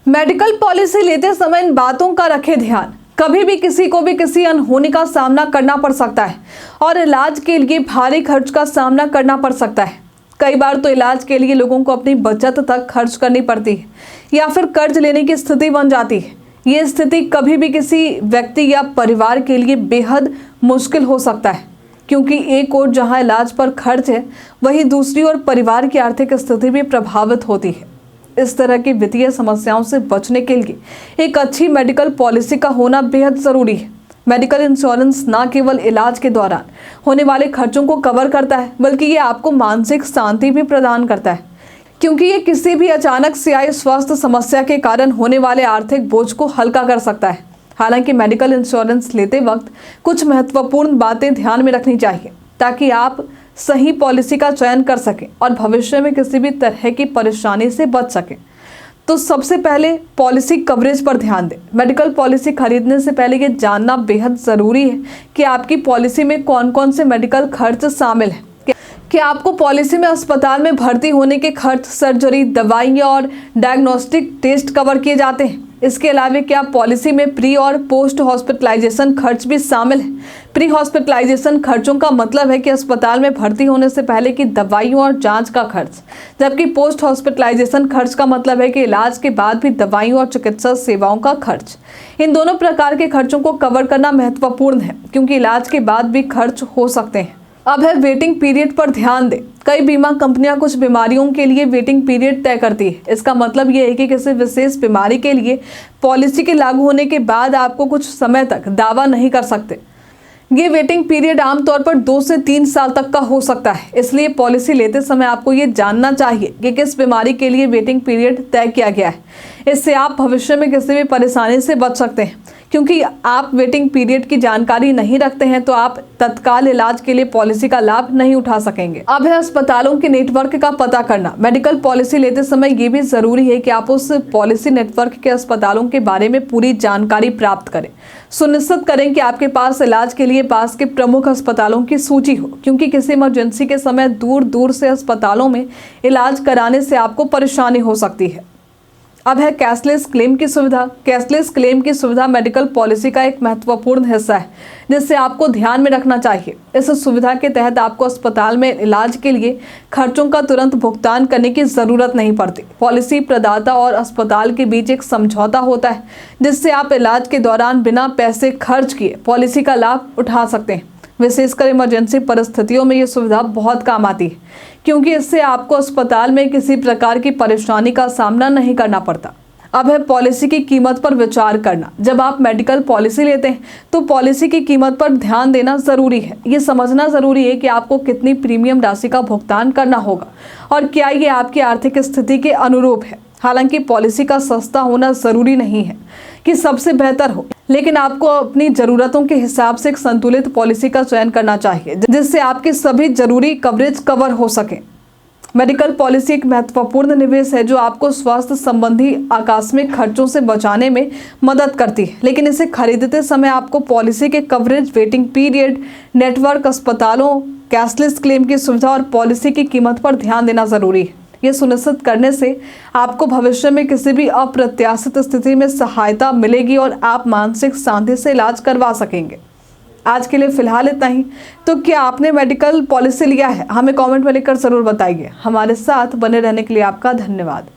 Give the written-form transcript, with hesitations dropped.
Medical policy लेते समय इन बातों का रखें ध्यान। कभी भी किसी को भी किसी अनहोनी का सामना करना पड़ सकता है और इलाज के लिए भारी खर्च का सामना करना पड़ सकता है। कई बार तो इलाज के लिए लोगों को अपनी बचत तक खर्च करनी पड़ती है या फिर कर्ज लेने की स्थिति बन जाती है। ये स्थिति कभी भी किसी व्यक्ति या परिवार के लिए बेहद मुश्किल हो सकता है, क्योंकि एक ओर जहां इलाज पर खर्च है, वहीं दूसरी ओर परिवार की आर्थिक स्थिति भी प्रभावित होती है। इस तरह की वित्तीय समस्याओं से बचने के लिए एक अच्छी मेडिकल पॉलिसी का होना बेहद ज़रूरी है। मेडिकल इंश्योरेंस न केवल इलाज के दौरान होने वाले खर्चों को कवर करता है, बल्कि ये आपको मानसिक शांति भी प्रदान करता है, क्योंकि ये किसी भी अचानक से आई स्वास्थ्य समस्या के कारण होने वाले आर्थिक बोझ को हल्का कर सकता है। हालांकि मेडिकल इंश्योरेंस लेते वक्त कुछ महत्वपूर्ण बातें ध्यान में रखनी चाहिए, ताकि आप सही पॉलिसी का चयन कर सकें और भविष्य में किसी भी तरह की परेशानी से बच सकें। तो सबसे पहले पॉलिसी कवरेज पर ध्यान दें। मेडिकल पॉलिसी खरीदने से पहले ये जानना बेहद ज़रूरी है कि आपकी पॉलिसी में कौन कौन से मेडिकल खर्च शामिल हैं। क्या आपको पॉलिसी में अस्पताल में भर्ती होने के खर्च, सर्जरी, दवाइयाँ और डायग्नोस्टिक टेस्ट कवर किए जाते हैं? इसके अलावा क्या पॉलिसी में प्री और पोस्ट हॉस्पिटलाइजेशन खर्च भी शामिल है? प्री हॉस्पिटलाइजेशन खर्चों का मतलब है कि अस्पताल में भर्ती होने से पहले की दवाइयों और जांच का खर्च, जबकि पोस्ट हॉस्पिटलाइजेशन खर्च का मतलब है कि इलाज के बाद भी दवाइयों और चिकित्सा सेवाओं का खर्च। इन दोनों प्रकार के खर्चों को कवर करना महत्वपूर्ण है, क्योंकि इलाज के बाद भी खर्च हो सकते हैं। अब है वेटिंग पीरियड पर ध्यान दें। कई बीमा कंपनियां कुछ बीमारियों के लिए वेटिंग पीरियड तय करती है। इसका मतलब यह है कि किसी विशेष बीमारी के लिए पॉलिसी के लागू होने के बाद आपको कुछ समय तक दावा नहीं कर सकते। ये वेटिंग पीरियड आमतौर पर 2 से 3 साल तक का हो सकता है। इसलिए पॉलिसी लेते समय आपको ये जानना चाहिए कि किस बीमारी के लिए वेटिंग पीरियड तय किया गया है। इससे आप भविष्य में किसी भी परेशानी से बच सकते हैं, क्योंकि आप वेटिंग पीरियड की जानकारी नहीं रखते हैं तो आप तत्काल इलाज के लिए पॉलिसी का लाभ नहीं उठा सकेंगे। अब है अस्पतालों के नेटवर्क का पता करना। मेडिकल पॉलिसी लेते समय ये भी जरूरी है कि आप उस पॉलिसी नेटवर्क के अस्पतालों के बारे में पूरी जानकारी प्राप्त करें। सुनिश्चित करें कि आपके पास इलाज के लिए पास के प्रमुख अस्पतालों की सूची हो, क्योंकि किसी इमरजेंसी के समय दूर दूर से अस्पतालों में इलाज कराने से आपको परेशानी हो सकती है। अब है कैशलेस क्लेम की सुविधा। कैशलेस क्लेम की सुविधा मेडिकल पॉलिसी का एक महत्वपूर्ण हिस्सा है, जिससे आपको ध्यान में रखना चाहिए। इस सुविधा के तहत आपको अस्पताल में इलाज के लिए खर्चों का तुरंत भुगतान करने की ज़रूरत नहीं पड़ती। पॉलिसी प्रदाता और अस्पताल के बीच एक समझौता होता है, जिससे आप इलाज के दौरान बिना पैसे खर्च किए पॉलिसी का लाभ उठा सकते हैं। विशेषकर इमरजेंसी परिस्थितियों में ये सुविधा बहुत काम आती है, क्योंकि इससे आपको अस्पताल में किसी प्रकार की परेशानी का सामना नहीं करना पड़ता। अब है पॉलिसी की कीमत पर विचार करना। जब आप मेडिकल पॉलिसी लेते हैं तो पॉलिसी की कीमत पर ध्यान देना ज़रूरी है। ये समझना ज़रूरी है कि आपको कितनी प्रीमियम राशि का भुगतान करना होगा और क्या ये आपकी आर्थिक स्थिति के अनुरूप है। हालांकि पॉलिसी का सस्ता होना ज़रूरी नहीं है कि सबसे बेहतर हो, लेकिन आपको अपनी ज़रूरतों के हिसाब से एक संतुलित पॉलिसी का चयन करना चाहिए, जिससे आपके सभी जरूरी कवरेज कवर हो सके। मेडिकल पॉलिसी एक महत्वपूर्ण निवेश है जो आपको स्वास्थ्य संबंधी आकस्मिक खर्चों से बचाने में मदद करती है, लेकिन इसे खरीदते समय आपको पॉलिसी के कवरेज, वेटिंग पीरियड, नेटवर्क अस्पतालों, कैशलेस क्लेम की सुविधा और पॉलिसी की कीमत पर ध्यान देना जरूरी है। ये सुनिश्चित करने से आपको भविष्य में किसी भी अप्रत्याशित स्थिति में सहायता मिलेगी और आप मानसिक शांति से इलाज करवा सकेंगे। आज के लिए फिलहाल इतना ही। तो क्या आपने मेडिकल पॉलिसी लिया है? हमें कमेंट में लिखकर ज़रूर बताइए। हमारे साथ बने रहने के लिए आपका धन्यवाद।